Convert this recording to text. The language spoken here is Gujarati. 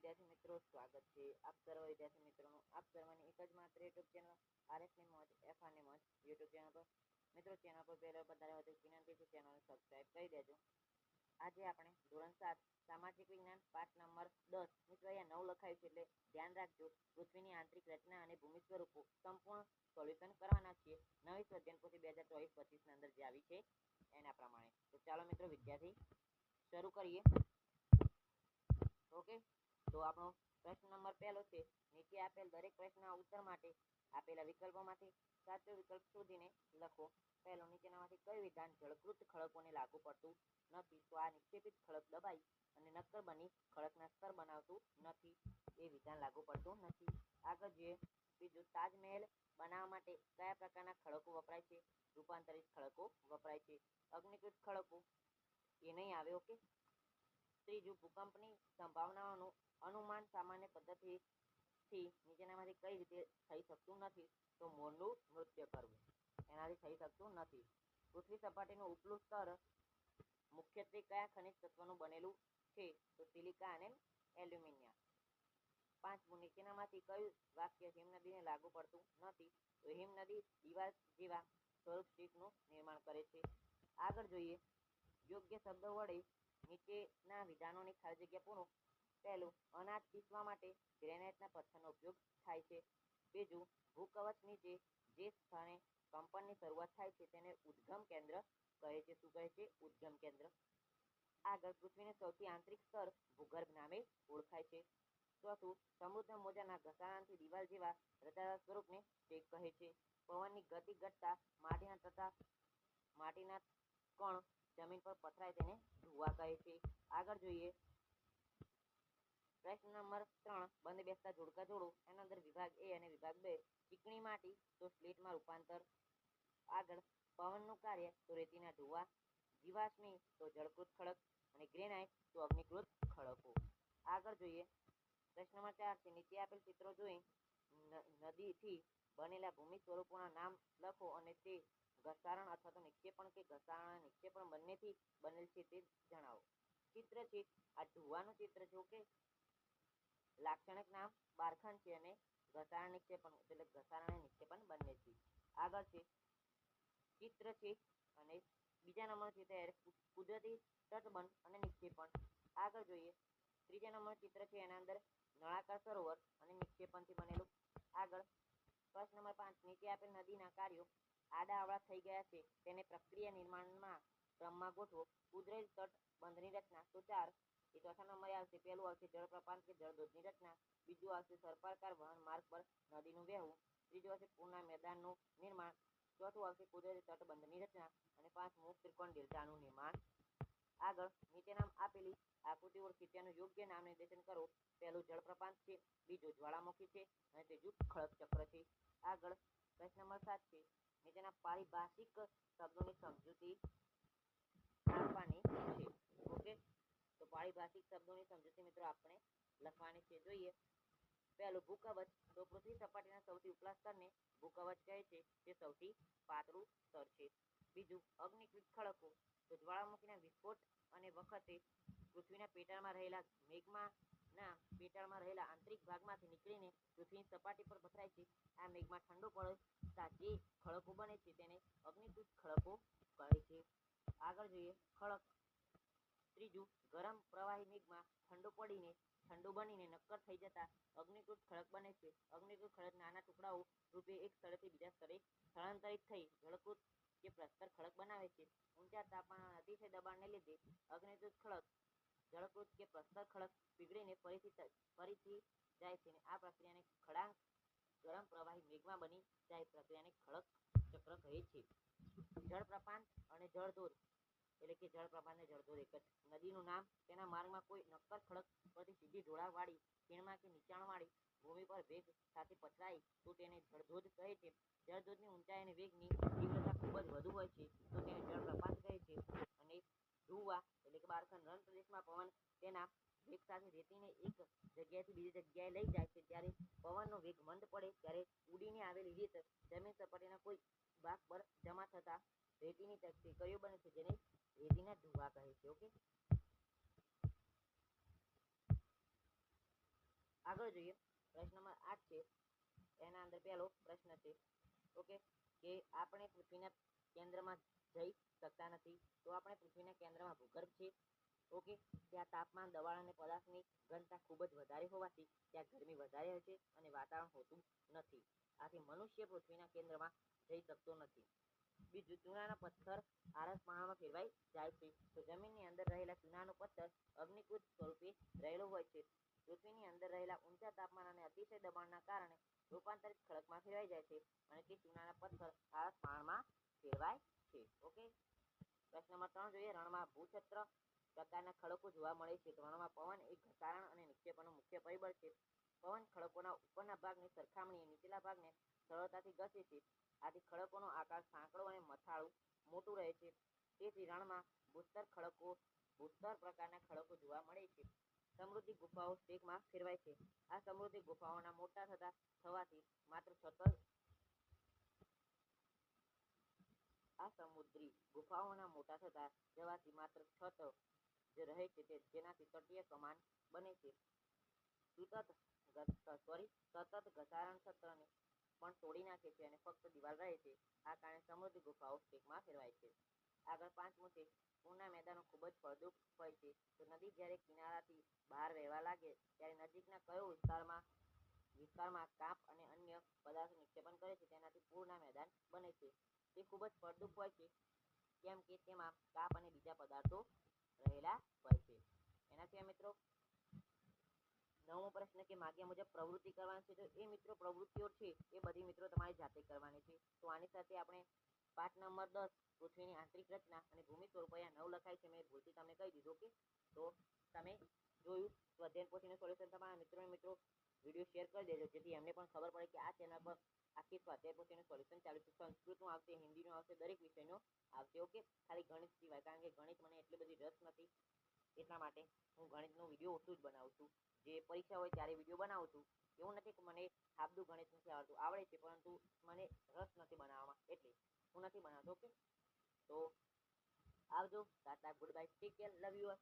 વિદ્યાર્થી મિત્રો, સ્વાગત છે આપ સર્વ વિદ્યાર્થી મિત્રોનું આપ સર્વની એક જ માત્ર યુટ્યુબ ચેનલ આરએસની મોજ એફઆરની મોજ યુટ્યુબ ચેનલ પર મિત્રો ચેનલ પર પહેલા પધાર્યા હોય તો વિનંતી છે ચેનલને સબસ્ક્રાઇબ કરી દેજો. આજે આપણે ધોરણ 7 સામાજિક વિજ્ઞાન પાઠ નંબર 10 મિત્રો અહીંયા 9 લખાયું છે એટલે ધ્યાન રાખજો. પૃથ્વીની આંતરિક રચના અને ભૂમિ સ્વરૂપો સંપૂર્ણ સોલ્યુશન કરવાના છીએ. નવી સ્વધ્યન પોથી 2024-25 ની અંદર જે આવી છે એના પ્રમાણે. તો ચાલો મિત્રો વિદ્યાર્થી શરૂ કરીએ. ઓકે, તો આપણો પ્રશ્ન નંબર પહેલો છે, નીચે આપેલ દરેક પ્રશ્નના ઉત્તર માટે આપેલા વિકલ્પોમાંથી સાચો વિકલ્પ શોધીને લખો. પહેલો, નીચેનામાંથી કયું વિધાન જળકૃત ખડકોને લાગુ પડતું નથી? તો આ નિક્ષેપિત ખડક દબાઈ અને નક્કર બની ખડકના સ્તર બનાવતું નથી, એ વિધાન લાગુ પડતું નથી. આગળ જોઈએ. બીજું, તાજમહેલ બનાવવા માટે કયા પ્રકારના ખડકો વપરાય છે? રૂપાંતરિત ખડકો વપરાય છે. અગ્નિકૃત ખડકો એ નહીં આવે. ઓકે. ત્રીજું, ભૂકંપની સંભાવનાઓનું અનુમાન સામાન્ય પદ્ધતિથી નીચેનામાંથી કઈ રીતે થઈ શકતું નથી? તો મોરનું નૃત્ય કરવું એનાથી થઈ શકતું નથી. પૃથ્વી સપાટીનું ઉપલું સ્તર મુખ્યત્વે કયા ખનિજ તત્વનું બનેલું છે? તો સિલિકા અને એલ્યુમિનિયમ. પાંચમું, નીચેનામાંથી કયું વાક્ય હિમનદીને લાગુ પડતું નથી? તો હિમનદી દિવાલ જેવા સ્વરૂપ સ્ટીકનું નિર્માણ કરે છે. આગળ જોઈએ. યોગ્ય શબ્દો વડે નીચેના વિધાનોની ખાલી જગ્યા પૂરો. પહેલું, અનાજ પીસવા માટે ગ્રેનાઇટના પથ્થરનો ઉપયોગ થાય છે. બીજું, ભૂકવચ નીચે જે સ્થાને કંપનની શરૂઆત થાય છે તેને ઉદ્ગમ કેન્દ્ર કહે છે. શું કહે છે? ઉદ્ગમ કેન્દ્ર. આગળ, પૃથ્વીનું સૌથી આંતરિક સ્તર ભૂગર્ભ નામે ઓળખાય છે. ચોથું, સમૃદ્ધ મોજાના ઘસારણથી દિવાલ જેવા રચાતા સ્વરૂપને સ્ટેક કહે છે. પવનની ગતિ ઘટતા માટીના કણ જમીન પર પથરાય તેને ધુવા કહે છે. આગળ જોઈએ. પ્રશ્ન નંબર 3, બંધ બેસતા જોડકા જોડો. એના અંદર વિભાગ એ અને વિભાગ 2. ચીકણી માટી તો સ્લેટમાં રૂપાંતર. આગળ, પવનનું કાર્ય તો રેતીના ધુવા. જીવાશ્મી તો જળકૃત ખડક અને ગ્રેનાઇટ તો અગ્નિકૃત ખડકો. આગળ જોઈએ. પ્રશ્ન નંબર 4 છે, નીચે આપેલ ચિત્રો જોઈ નદીથી બનેલા ભૂમિ સ્વરૂપોના નામ લખો અને તે ઘસારણ અથવા તો નિક્ષેપણ કે ઘસારણ અને નિક્ષેપણ બંનેથી બનેલ છે તે જણાવો. ચિત્ર છે આ ધુવાનું ચિત્ર છે. ઓકે. લાક્ષણિક નામ બારખંડ છે અને ઘસારણ નિક્ષેપણ એટલે ઘસારણ અને નિક્ષેપણ બંને છે. આગળ છે ચિત્ર છે અને બીજા નંબર છે તે કુદરતી તટબંધ અને નિક્ષેપણ. આગળ જોઈએ. ત્રીજા નંબર ચિત્ર છે એના અંદર નળાકાર સરોવર અને નિક્ષેપણથી બનેલું. આગળ પ્રશ્ન નંબર 5, નીચે આપેલ નદીના કાર્યો આડા અવળા થઈ ગયા છે તેને પ્રક્રિયા નિર્માણમાં ક્રમમાં ગોઠવો. કુદરતી તટ બંધની રચના તો 4, એ ચોથા નંબરે આવશે. પહેલું આવશે જળપ્રપાત કે જળધોધની રચના. બીજું આવશે સર્પાકાર વહન માર્ગ પર નદીનું વહેવું. ત્રીજું આવશે પૂરના મેદાનનું નિર્માણ. ચોથું આવશે કુદરતી તટબંધની રચના અને પાંચમું ત્રિકોણ ડેલ્ટાનું નિર્માણ. આગળ, નીચેના આપેલી આકૃતિ ઓળખી તેનું યોગ્ય નામ નિર્દેશન કરો. પહેલું જળપ્રપાત છે, બીજું જ્વાળામુખી છે અને ત્રીજું ખડક ચક્ર છે. આગળ પ્રશ્ન નંબર 7 છે, નીચેના પારિભાષિક શબ્દોની સમજૂતી આપવાની છે. ઓકે, તો પારિભાષિક શબ્દોની સમજૂતી મિત્રો આપણે લખવાની છે. જોઈએ. પહેલું, ભૂકવચ તો પૃથ્વી સપાટીના સૌથી ઉપલા સ્તરને ભૂકવચ કહે છે, તે સૌથી પાતળું સ્તર છે. બીજું, અગ્નિકૃત ખડકો તો જ્વાળામુખીના વિસ્ફોટ અને વખતે પૃથ્વીના પેટાળમાં રહેલા મેગ્માના પેટાળમાં રહેલા આંતરિક ભાગમાંથી નીકળીને પૃથ્વીની સપાટી પર પથરાય છે. આ મેગ્મા ઠંડો પડતા જે ખડકો બને છે તેને અગ્નિકૃત ખડકો કહે છે. આગળ જોઈએ. ખડક. ત્રીજું, ગરમ પ્રવાહી મેગ્મા ઠંડુ બનીને નક્કર થઈ જતા અગ્નિકૃત ખડક બને છે. અગ્નિકૃત ખડક નાના ટુકડાઓ રૂપે એક સ્થળેથી બીજા સ્થળે સ્થળાંતરિત થઈ જળકૃત કે પ્રસ્તર ખડક બનાવે છે. ઊંચા તાપમાન અતિશય દબાણને લીધે અગ્નિકૃત ખડક જળકૃત કે પ્રસ્તર ખડક પીગળીને ફરીથી જાય છે. આ પ્રક્રિયાને ખડાંક ગરમ પ્રવાહી મેગ્મા બની જાય પ્રક્રિયાને ખડક ચક્ર કહે છે. જળપ્રપાત અને જળધોધ એટલે કે જળપ્રપાત ને જળધોધ એક જ. નદીનું નામ તેના માર્ગમાં કોઈ નક્કર ખડક પરથી સીધી ઢોળાવવાળી ખીણમાં કે નીચાણવાળી ભૂમિ પર વેગ સાથે પથરાય તો તેને જળધોધ કહે છે. જળધોધની ઊંચાઈ અને વેગની તીવ્રતા ખૂબ જ વધુ હોય છે તો તેને જળપ્રપાત કહે છે. અને ધુવા એટલે કે બારખંડ રણ પ્રદેશમાં પવન તેના વેગ સાથે રેતીને એક જગ્યાએથી બીજી જગ્યાએ લઈ જાય છે. જ્યારે પવનનો વેગ મંદ પડે ત્યારે ઉડીને આવેલી રેત જમીન સપાટીના કોઈ ભાગ પર જમા થતા રેતીની ટેકરીઓ બને છે જેને રેતીના ધુવા કહે છે. ઓકે. આગળ જોઈએ, પ્રશ્ન નંબર 8 છે. એના અંદર પહેલો પ્રશ્ન છે ઓકે કે આપણે પૃથ્વીના કેન્દ્રમાં જઈ શકતા નથી. તો આપણે પૃથ્વીના કેન્દ્રમાં ભૂગર્ભ છે. ઓકે, ત્યાં તાપમાન, દબાણ અને પદાર્થની ઘનતા ખૂબ જ વધારે હોવાથી ત્યાં ગરમી વધારે હોય છે અને વાતાવરણ હોતું નથી. આથી મનુષ્ય પૃથ્વીના કેન્દ્રમાં જઈ શકતો નથી. બીજું, ચૂનાના પથ્થર આરસ પાણીમાં ફેરવાઈ જાય છે. તો જમીનની અંદર રહેલા ચૂનાનો પથ્થર અગ્નિકૃત સ્વરૂપે રહેલો હોય છે. પૃથ્વીની અંદર રહેલા ઊંચા તાપમાન અને અતિશય દબાણના કારણે રૂપાંતરિત ખડકમાં ફેરવાઈ જાય છે અને તે ચૂનાના પથ્થર આરસ પાણીમાં ફેરવાય છે. ઓકે, પ્રશ્ન નંબર 3 જોઈએ. રણમાં ભૂછત્ર પ્રકારના ખડકો જોવા મળે છે. તો રણમાં પવન એક ઘસારણ અને નિક્ષેપણનું મુખ્ય પરિબળ છે. પવન ખડકોના ઉપરના ભાગની સરખામણીએ નીચેલા ભાગને સરળતાથી ઘસે છે. આથી ખડકોનો આકાર સાંકડો અને મથાળું મોટું રહે છે. તેથી રણમાં ભૂસ્તર પ્રકારના ખડકો જોવા મળે છે. સમૃદ્ધિ ગુફાઓ સ્ટેકમાં ફેરવાય છે. આ સમૃદ્ધિ ગુફાઓના મોટા થવાથી માત્ર છત જ રહે છે, જેનાથી તટીય કમાન બને છે. સતત ઘસારણ છત્રને પણ તોડી નાખે છે અને ફક્ત દિવાલ રહે છે. આ કારણે સમૃદ્ધિ ગુફાઓ સ્ટેકમાં ફેરવાય છે. આગળ 5મું છે. પૂરના મેદાનો ખૂબ જ ફળદ્રુપ હોય છે. તો નદી જ્યારે કિનારાથી બહાર વહેવા લાગે ત્યારે નજીકના કયો વિસ્તારમાં કાંપ અને અન્ય પદાર્થો નિક્ષેપણ કરે છે, તેનાથી પૂરના મેદાન બને છે. તે ખૂબ જ ફળદ્રુપ હોય છે કેમ કે તેમાં કાંપ અને બીજા પદાર્થો રહેલા હોય છે. એના સિવાય મિત્રો 9મો પ્રશ્ન કે માગ્યા મુજબ પ્રવૃત્તિ કરવાની છે. તો એ મિત્રો પ્રવૃત્તિઓ છે એ બધી મિત્રો તમારે જાતે કરવાની છે. તો આની સાથે આપણે પાઠ નંબર 10 પૃથ્વીની આંતરિક રચના અને ભૂમિ સ્વરૂપો અહીંયા 9 લખાય છે. મેં ભૂલથી તમને કહી દીધું કે તો તમે જોયું સ્વાધ્યાય પોથીનું સોલ્યુશન તમારા મિત્રો વિડીયો શેર કરી દેજો, જેથી એમને પણ ખબર પડે કે આ ચેનલ પર આખી સ્વાધ્યાય પોથીનું સોલ્યુશન ચાલુ છે. સંસ્કૃતનું આવશે, હિન્દીનું આવશે, દરેક વિષયનું આવશે. ઓકે, ખાલી ગણિત સિવાય, કારણ કે ગણિત મને એટલી બધી રસ નથી, એટલા માટે હું ગણિતનો વિડીયો ઓછું જ બનાવું છું. જે પરીક્ષા હોય ત્યારે વિડીયો બનાવું છું. એવું નથી કે મને સાદું ગણિત નથી આવડતું, આવડે છે, પરંતુ મને રસ નથી બનાવવામાં, એટલે હું નથી બનાવતો. ઓકે, તો આવજો. Tata, good bye, take care, love you all.